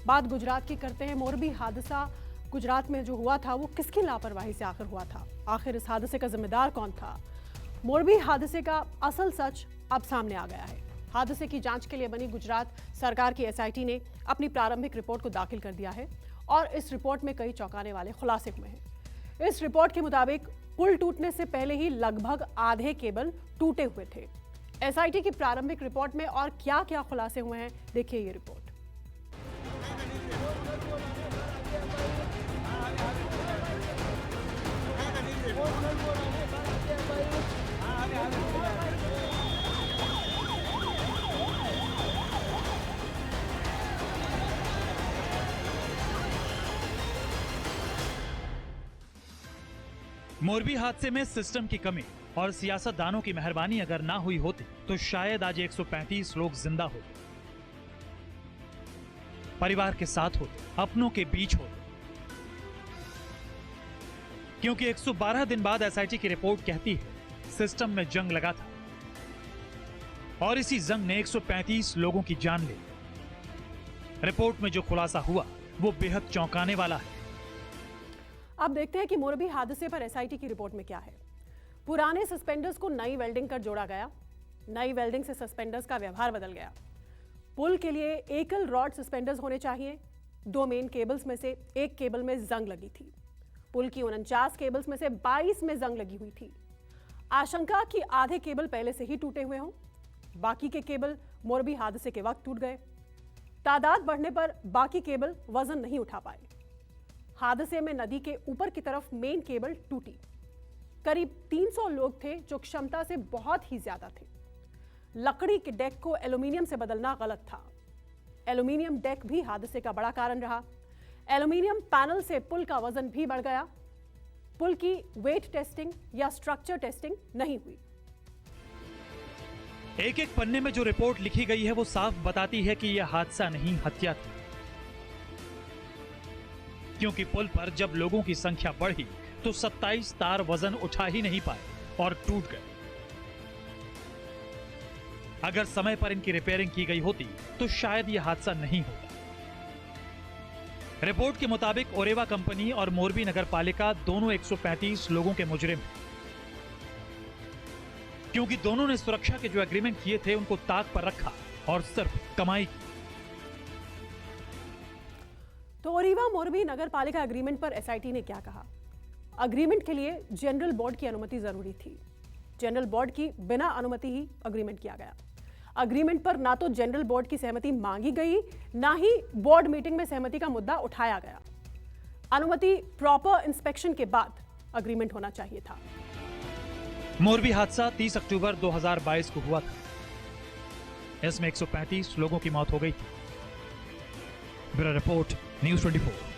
बात गुजरात की करते हैं। मोरबी हादसा गुजरात में जो हुआ था वो किसकी लापरवाही से आखिर हुआ था? आखिर इस हादसे का जिम्मेदार कौन था? मोरबी हादसे का असल सच अब सामने आ गया है। हादसे की जांच के लिए बनी गुजरात सरकार की एसआईटी ने अपनी प्रारंभिक रिपोर्ट को दाखिल कर दिया है और इस रिपोर्ट में कई चौंकाने वाले खुलासे हुए हैं। इस रिपोर्ट के मुताबिक पुल टूटने से पहले ही लगभग आधे केबल टूटे हुए थे। एसआईटी की प्रारंभिक रिपोर्ट में और क्या-क्या खुलासे हुए हैं, देखिए ये रिपोर्ट। मोरबी हादसे में सिस्टम की कमी और सियासतदानों की मेहरबानी अगर ना हुई होती तो शायद आज 135 लोग जिंदा होते, परिवार के साथ होते, अपनों के बीच होते। क्योंकि 112 दिन बाद एसआईटी की रिपोर्ट कहती है सिस्टम में जंग लगा था और इसी जंग ने 135 लोगों की जान ली। रिपोर्ट में जो खुलासा हुआ वो बेहद चौंकाने वाला है। अब देखते हैं कि मोरबी हादसे पर एसआईटी की रिपोर्ट में क्या है। पुराने सस्पेंडर्स को नई वेल्डिंग कर जोड़ा गया। नई वेल्डिंग से सस्पेंडर्स का व्यवहार बदल गया। पुल के लिए एकल रॉड सस्पेंडर्स होने चाहिए। 2 मेन केबल्स में से एक केबल में जंग लगी थी। पुल की 49 केबल्स में से 22 में जंग लगी हुई थी। आशंका कि आधे केबल पहले से ही टूटे हुए हों, बाकी के केबल मोरबी हादसे के वक्त टूट गए। तादाद बढ़ने पर बाकी केबल वजन नहीं उठा पाए। हादसे में नदी के ऊपर की तरफ मेन केबल टूटी। करीब 300 लोग थे जो क्षमता से बहुत ही ज्यादा थे। लकड़ी के डेक को एल्यूमीनियम से बदलना गलत था। एल्यूमीनियम डेक भी हादसे का बड़ा कारण रहा। एल्यूमीनियम पैनल से पुल का वजन भी बढ़ गया। पुल की वेट टेस्टिंग या स्ट्रक्चर टेस्टिंग नहीं हुई। एक एक पन्ने में जो रिपोर्ट लिखी गई है वो साफ बताती है कि यह हादसा नहीं, हत्या थी। क्योंकि पुल पर जब लोगों की संख्या बढ़ी तो 27 तार वजन उठा ही नहीं पाए और टूट गए। अगर समय पर इनकी रिपेयरिंग की गई होती तो शायद यह हादसा नहीं होता। रिपोर्ट के मुताबिक ओरेवा कंपनी और मोरबी नगर पालिका दोनों 135 लोगों के मुजरिम हैं, क्योंकि दोनों ने सुरक्षा के जो एग्रीमेंट किए थे उनको ताक पर रखा और सिर्फ कमाई की। तो ओरेवा मोरबी नगर पालिका एग्रीमेंट पर एसआईटी ने क्या कहा? एग्रीमेंट के लिए जनरल बोर्ड की अनुमति जरूरी थी। जनरल बोर्ड की बिना अनुमति ही एग्रीमेंट किया गया। एग्रीमेंट पर ना तो जनरल बोर्ड की सहमति मांगी गई, ना ही बोर्ड मीटिंग में सहमति का मुद्दा उठाया गया। अनुमति प्रॉपर इंस्पेक्शन के बाद एग्रीमेंट होना चाहिए था। मोरबी हादसा 30 अक्टूबर 2022 को हुआ था। इसमें 135 लोगों की मौत हो गई थी। Bureau report, news 24।